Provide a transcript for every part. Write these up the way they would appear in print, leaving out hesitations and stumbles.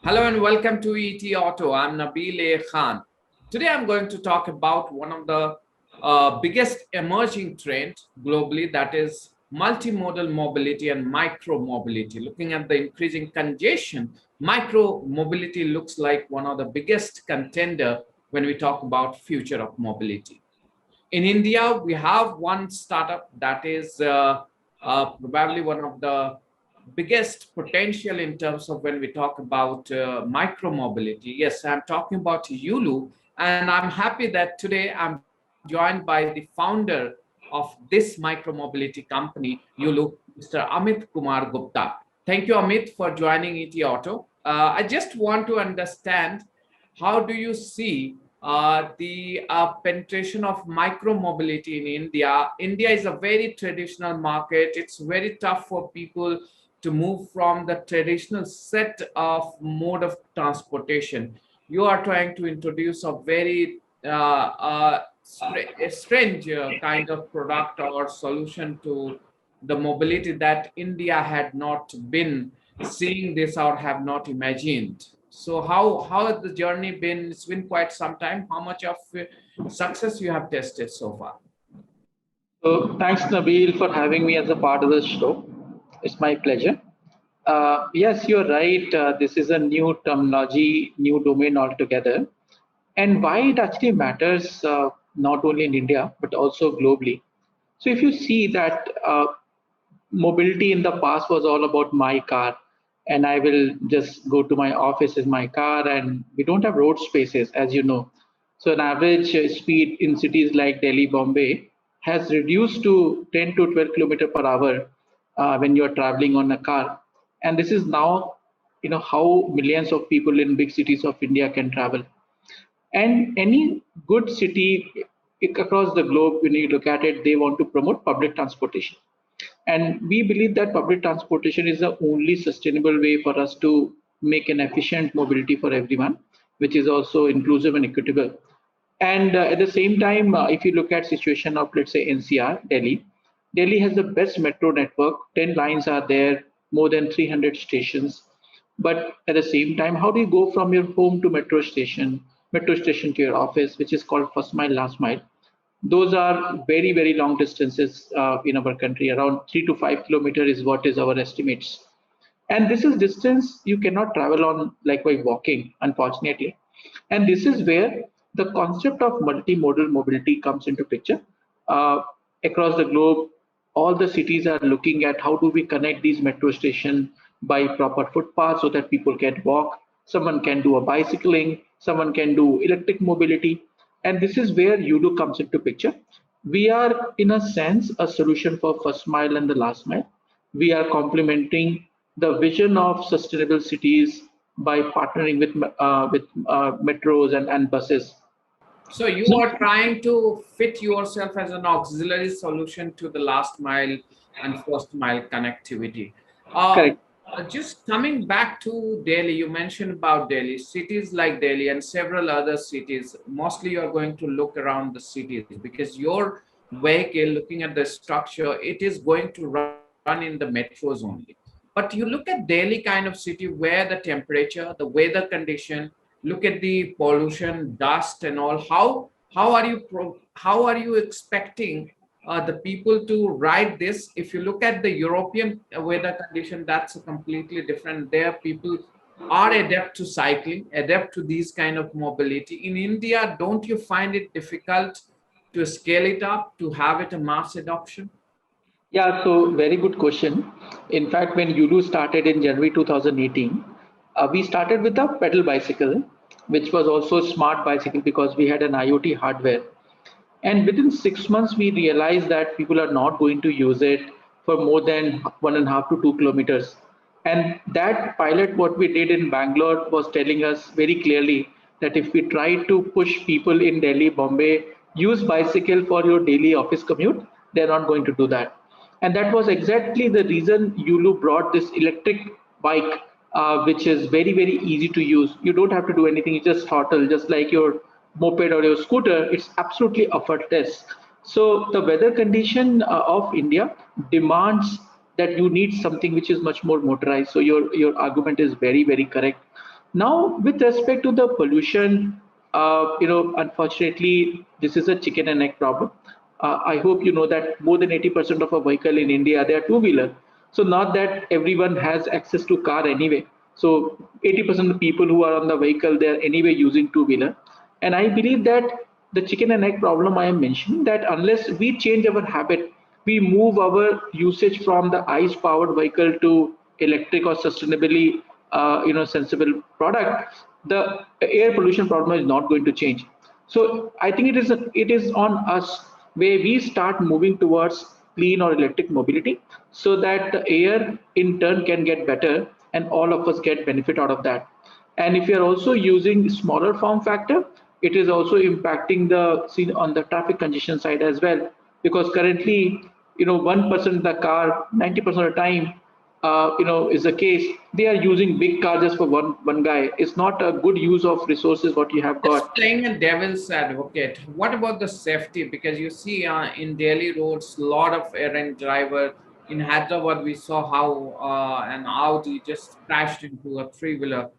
Hello and welcome to ETAuto. I'm Nabeel Khan. Today I'm going to talk about one of the biggest emerging trends globally, that is multimodal mobility and micromobility. Looking at the increasing congestion, micromobility looks like one of the biggest contender when we talk about future of mobility. In India, we have one startup that is probably one of the biggest potential in terms of when we talk about micro mobility. Yes, I'm talking about Yulu, and I'm happy that today I'm joined by the founder of this micro mobility company, Yulu, Mr. Amit Kumar Gupta. Thank you, Amit, for joining ET Auto. I just want to understand, how do you see the penetration of micro mobility in India? India is a very traditional market. It's very tough for people to move from the traditional set of mode of transportation. You are trying to introduce a very strange kind of product or solution to the mobility that India had not been seeing this or have not imagined. So how has the journey been? It's been quite some time. How much of success you have tested so far? So thanks, Nabeel, for having me as a part of the show. It's my pleasure. Yes, you're right. This is a new terminology, new domain altogether. And why it actually matters, not only in India, but also globally. So if you see that mobility in the past was all about my car, and I will just go to my office in my car, and we don't have road spaces, as you know. So an average speed in cities like Delhi, Bombay has reduced to 10 to 12 kilometer per hour when you're traveling on a car. And this is now, how millions of people in big cities of India can travel. And any good city across the globe, when you look at it, they want to promote public transportation. And we believe that public transportation is the only sustainable way for us to make an efficient mobility for everyone, which is also inclusive and equitable. And at the same time, if you look at situation of, let's say, NCR, Delhi, Delhi has the best metro network. 10 lines are there, more than 300 stations. But at the same time, how do you go from your home to metro station to your office, which is called first mile, last mile? Those are very, very long distances in our country. Around 3 to 5 kilometers is what is our estimates. And this is distance you cannot travel on like by walking, unfortunately. And this is where the concept of multimodal mobility comes into picture. Uh, Across the globe, all the cities are looking at how do we connect these metro stations by proper footpaths so that people can walk. Someone can do a bicycling, someone can do electric mobility. And this is where Yulu comes into picture. We are, in a sense, a solution for first mile and the last mile. We are complementing the vision of sustainable cities by partnering with metros and buses. So you So, are trying to fit yourself as an auxiliary solution to the last mile and first mile connectivity. Uh, correct. just coming back to Delhi, you mentioned about Delhi, cities like Delhi and several other cities. Mostly you're going to look around the cities because your vehicle, looking at the structure, it is going to run in the metros only. But you look at Delhi kind of city where the temperature, the weather condition, look at the pollution, dust, and all. How are you expecting the people to ride this? If you look at the European weather condition, that's a completely different. There, people are adept to cycling, adept to these kind of mobility. In India, don't you find it difficult to scale it up, to have it a mass adoption? Yeah, so very good question. In fact, when Yulu started in January 2018, we started with a pedal bicycle, which was also a smart bicycle because we had an IoT hardware. And within 6 months, we realized that people are not going to use it for more than 1.5 to 2 kilometers. And that pilot, what we did in Bangalore, was telling us very clearly that if we try to push people in Delhi, Bombay, use bicycle for your daily office commute, they're not going to do that. And that was exactly the reason Yulu brought this electric bike, which is very, very easy to use. You don't have to do anything, you just throttle, just like your moped or your scooter. It's absolutely effortless. So the weather condition of India demands that you need something which is much more motorized. So your argument is very, very correct. Now, with respect to the pollution, unfortunately, this is a chicken and egg problem. I hope you know that more than 80% of a vehicle in India, they are two-wheeler. So not that everyone has access to car anyway. So 80% of the people who are on the vehicle, they are anyway using two-wheeler. And I believe that the chicken and egg problem I am mentioning, that unless we change our habit, we move our usage from the ICE powered vehicle to electric or sustainably sensible product, the air pollution problem is not going to change. So I think it is on us where we start moving towards clean or electric mobility, so that the air in turn can get better and all of us get benefit out of that. And if you're also using smaller form factor, it is also impacting the on the traffic congestion side as well. Because currently, 1% of the car, 90% of the time, is the case. They are using big cars just for one guy. It's not a good use of resources what you have Just got. playing a devil's advocate, what about the safety? Because you see in Delhi roads, a lot of errant driver. In Hyderabad, we saw how an Audi just crashed into a three-wheeler,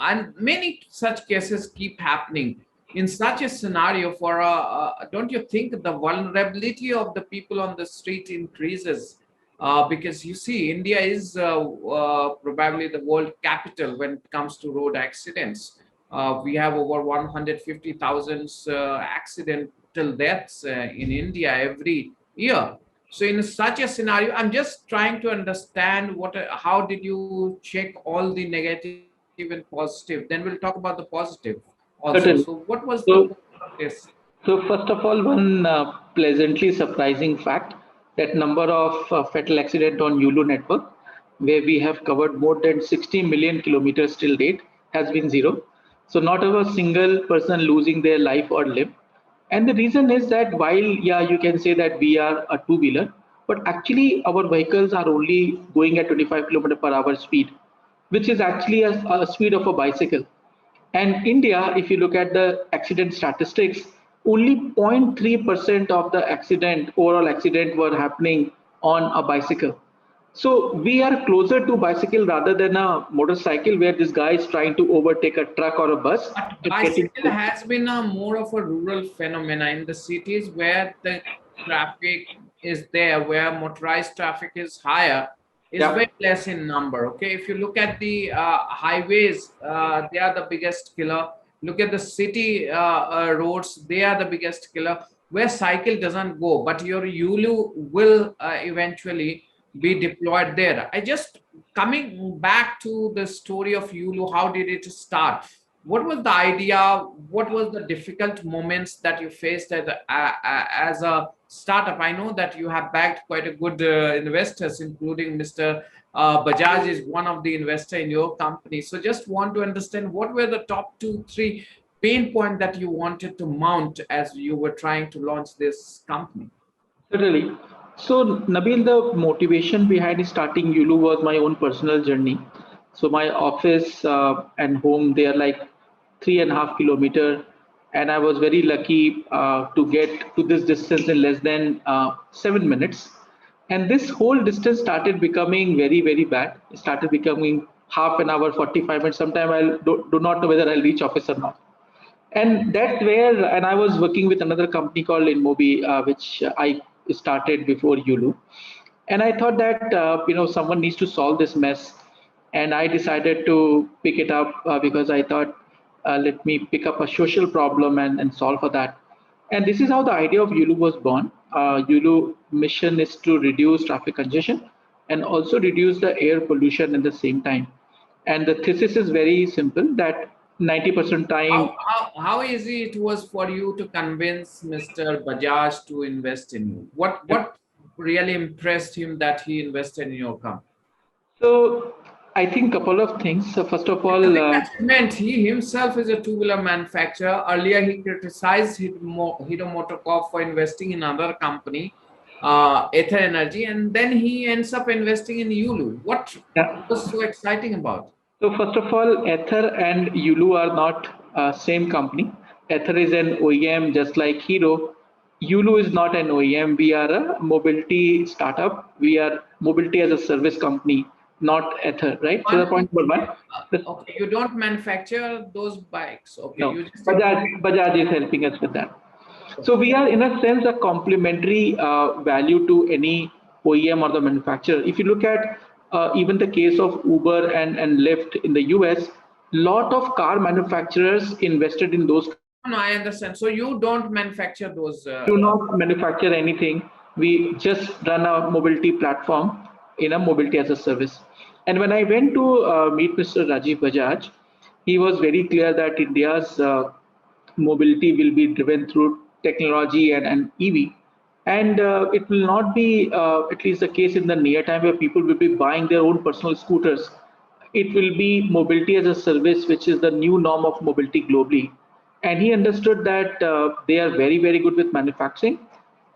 and many such cases keep happening. In such a scenario, don't you think the vulnerability of the people on the street increases? Because you see, India is probably the world capital when it comes to road accidents. We have over 150,000 accidental deaths in India every year. So in such a scenario, I'm just trying to understand how did you check all the negative and positive? Then we'll talk about the positive also. So what Certainly. was the So, this? so first of all, one pleasantly surprising fact, that number of fatal accident on Yulu network, where we have covered more than 60 million kilometers till date, has been zero. So not a single person losing their life or limb. And the reason is that while, yeah, you can say that we are a two-wheeler, but actually our vehicles are only going at 25 kilometer per hour speed, which is actually a speed of a bicycle. And India, if you look at the accident statistics, only 0.3% of the overall accident were happening on a bicycle. So we are closer to bicycle rather than a motorcycle, where this guy is trying to overtake a truck or a bus But and getting. bicycle has been a more of a rural phenomena in the cities where the traffic is there, where motorized traffic is higher, is Yeah. very less in number. Okay, if you look at the highways, they are the biggest killer. Look at the city roads; they are the biggest killer. Where cycle doesn't go, but your Yulu will eventually be deployed there. I just coming back to the story of Yulu. How did it start? What was the idea? What was the difficult moments that you faced as a startup? I know that you have backed quite a good investors, including Mr. Bajaj is one of the investor in your company. So just want to understand what were the top two, three pain point that you wanted to mount as you were trying to launch this company. Certainly. So, Nabil, the motivation behind starting Yulu was my own personal journey. So, my office and home, they are like 3.5 kilometer, and I was very lucky to get to this distance in less than 7 minutes. And this whole distance started becoming very, very bad. It started becoming half an hour, 45 minutes. Sometimes do not know whether I'll reach office or not. And that where, and I was working with another company called Inmobi, which I started before Yulu. And I thought that someone needs to solve this mess, and I decided to pick it up because I thought, let me pick up a social problem and solve for that. And this is how the idea of Yulu was born. Yulu mission is to reduce traffic congestion and also reduce the air pollution at the same time. And the thesis is very simple, that 90% time. How easy it was for you to convince Mr. Bajaj to invest in you? What really impressed him that he invested in your company? So I think couple of things. So first of Because all, in that segment, he himself is a two-wheeler manufacturer. Earlier, he criticized Hero Motocorp for investing in another company, Ether Energy, and then he ends up investing in Yulu. What yeah. was so exciting about? So first of all, Ether and Yulu are not same company. Ether is an OEM just like Hero. Yulu is not an OEM. We are a mobility startup. We are mobility as a service company. not ether, right? So the One, point number one. okay, you don't manufacture those bikes. Okay, No, you just Bajaj is helping us with that. So we are in a sense a complementary value to any OEM or the manufacturer. If you look at even the case of Uber and Lyft in the US, lot of car manufacturers invested in those. no, I understand. So you don't manufacture those. Do not manufacture anything. We just run a mobility platform in a mobility as a service. And when I went to meet Mr. Rajiv Bajaj, he was very clear that India's mobility will be driven through technology and EV. And it will not be at least the case in the near time where people will be buying their own personal scooters. It will be mobility as a service, which is the new norm of mobility globally. And he understood that they are very, very good with manufacturing.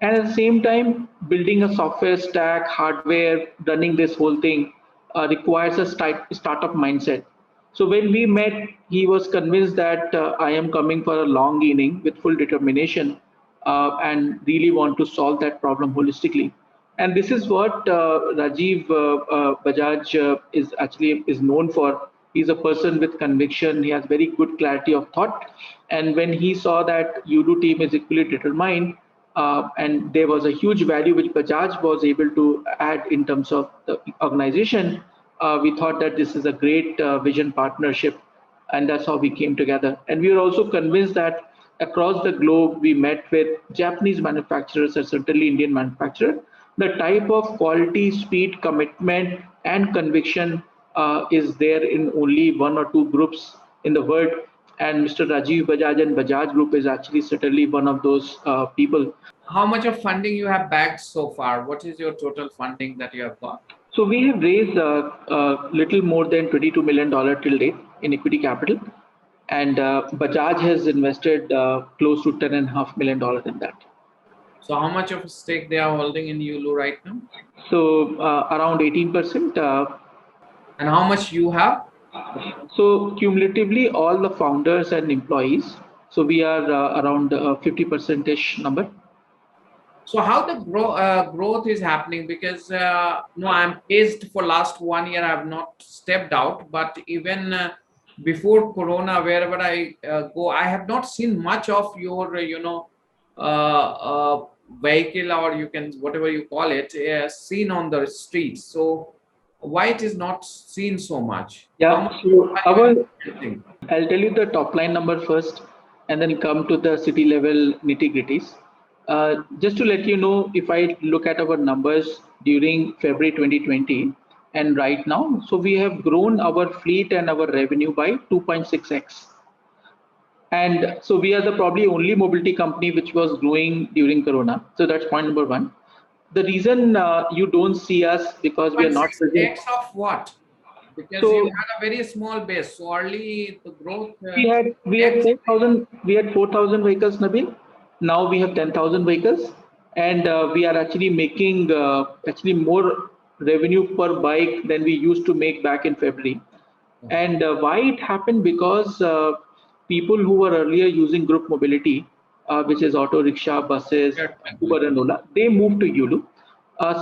And at the same time, building a software stack, hardware, running this whole thing requires a startup mindset. So when we met, he was convinced that I am coming for a long inning with full determination and really want to solve that problem holistically. And this is what Rajiv Bajaj is known for. He's a person with conviction. He has very good clarity of thought. And when he saw that Yulu team is equally determined, and there was a huge value which Bajaj was able to add in terms of the organization, we thought that this is a great vision partnership, and that's how we came together. And we were also convinced that across the globe, we met with Japanese manufacturers and certainly Indian manufacturers. The type of quality, speed, commitment, and conviction is there in only one or two groups in the world. And Mr. Rajiv Bajaj and Bajaj Group is actually certainly one of those people. How much of funding you have bagged so far? What is your total funding that you have got? So we have raised a little more than $22 million till date in equity capital, and Bajaj has invested close to $10.5 million in that. So how much of a stake they are holding in Yulu right now? So around 18%. And how much you have? So cumulatively, all the founders and employees. So we are around 50%-ish number. So how the growth is happening? Because no, I'm paced for last 1 year. I have not stepped out, but even before Corona, wherever I go, I have not seen much of your vehicle, or you can whatever you call it, seen on the streets. So why it is not seen so much? How Yeah. much So are you our investing? I'll tell you the top line number first, and then come to the city level nitty gritties. Just to let you know, if I look at our numbers during February 2020 and right now, so we have grown our fleet and our revenue by 2.6x. And so we are the probably only mobility company which was growing during Corona. So that's point number one. The reason you don't see us because we are not present. 0.6x of what? Because you So had a very small base. So early the growth we had X. 4,000 vehicles, Nabil. Now we have 10,000 vehicles, and we are actually making actually more revenue per bike than we used to make back in February. And why it happened? Because people who were earlier using group mobility, which is auto rickshaw, buses, Shared Uber and mobility. Ola, they moved to Yulu.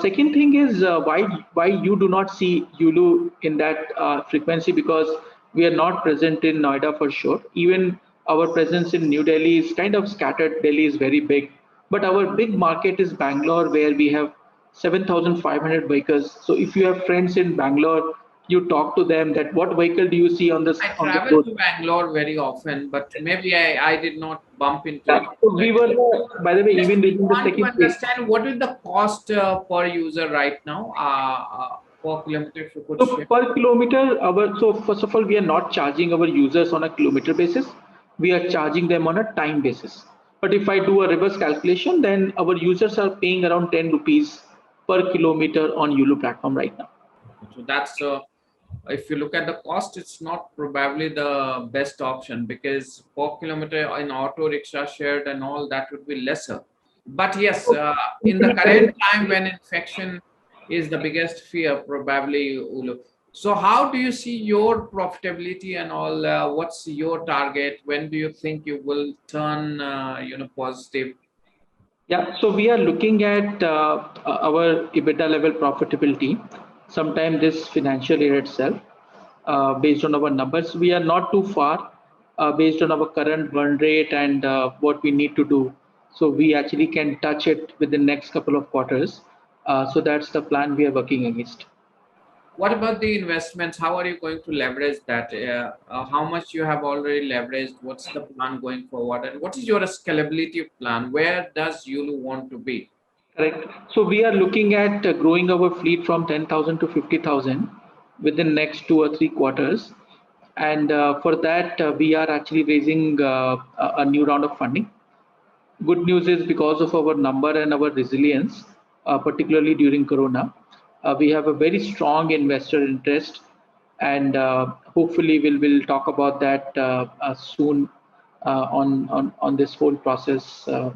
Second thing is why you do not see Yulu in that frequency, because we are not present in Noida for sure. Even our presence in New Delhi is kind of scattered. Delhi is very big, but our big market is Bangalore, where we have 7,500 vehicles. So if you have friends in Bangalore, you talk to them that what vehicle do you see on this I on the travel road? to Bangalore very often, but maybe I did not bump into Yeah. it. So we were, by the way, Just even in the want to second phase. understand what is the cost per user right now, per kilometer, if you could So share. per kilometer, so first of all, we are not charging our users on a kilometer basis. We are charging them on a time basis. But if I do a reverse calculation, then our users are paying around 10 rupees per kilometer on Yulu platform right now. So that's if you look at the cost, it's not probably the best option, because per kilometer in auto rickshaw shared and all that would be lesser. But yes, in the current time when infection is the biggest fear, probably Ulu. So how do you see your profitability and all? What's your target? When do you think you will turn, positive? Yeah, so we are looking at our EBITDA level profitability sometime this financial year itself. Based on our numbers, we are not too far based on our current burn rate and what we need to do. So we actually can touch it within the next couple of quarters. So that's the plan we are working against. What about the investments? How are you going to leverage that? How much you have already leveraged? What's the plan going forward? And what is your scalability plan? Where does Yulu want to be? Correct. So we are looking at growing our fleet from 10,000 to 50,000 within next 2 or 3 quarters. And for that, we are actually raising a new round of funding. Good news is because of our number and our resilience, particularly during Corona, we have a very strong investor interest, and hopefully we'll talk about that soon on this whole process So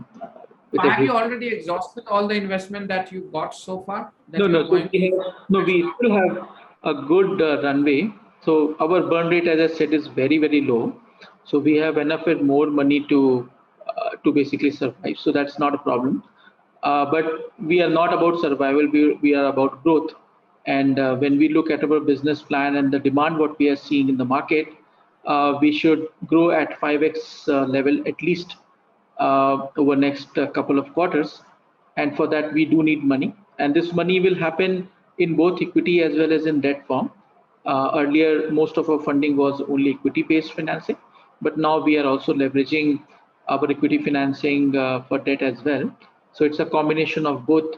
with have you every. already exhausted all the investment that you got so far No, that no. you're So going we have, no, to? we still have a good runway. So our burn rate, as I said, is very, very low. So we have enough and more money to basically survive. So that's not a problem. But we are not about survival. We are about growth. And when we look at our business plan and the demand what we are seeing in the market, we should grow at 5x level at least over next couple of quarters. And for that we do need money, and this money will happen in both equity as well as in debt form. Earlier most of our funding was only equity based financing, but now we are also leveraging our equity financing for debt as well. So it's a combination of both,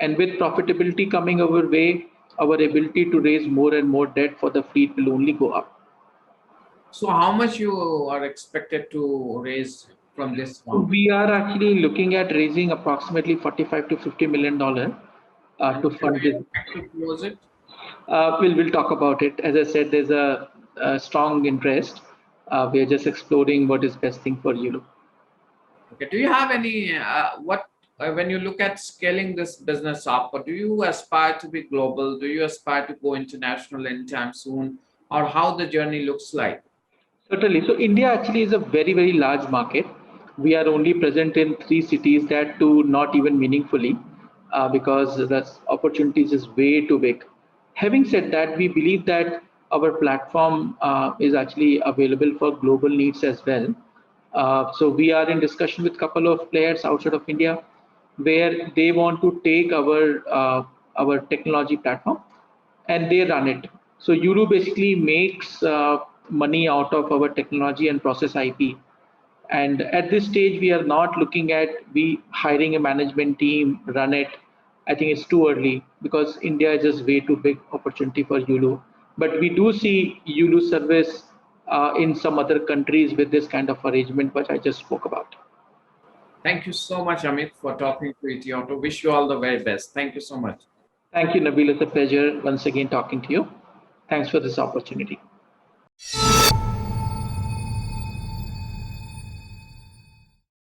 and with profitability coming our way, our ability to raise more and more debt for the fleet will only go up. So how much you are expected to raise from this fund? We are actually looking at raising approximately 45 to 50 million dollar And to when do fund you this. expect to close it? We'll talk about it. As I said, there's a strong interest. We are just exploring what is best thing for you. Okay. Do you have any what when you look at scaling this business up, or do you aspire to be global? Do you aspire to go international anytime soon, or how the journey looks like? Certainly. So India actually is a very, very large market. We are only present in 3 cities, that too not even meaningfully, because the opportunities is way too big. Having said that, we believe that our platform is actually available for global needs as well. So we are in discussion with couple of players outside of India, where they want to take our technology platform and they run it. So Yulu basically makes money out of our technology and process IP. And at this stage, we are not looking at we hiring a management team, run it. I think it's too early because India is just way too big opportunity for Yulu. But we do see Yulu service in some other countries with this kind of arrangement, which I just spoke about. Thank you so much, Amit, for talking to ETAuto. Wish you all the very best. Thank you so much. Thank you, Nabeel. It's a pleasure once again talking to you. Thanks for this opportunity.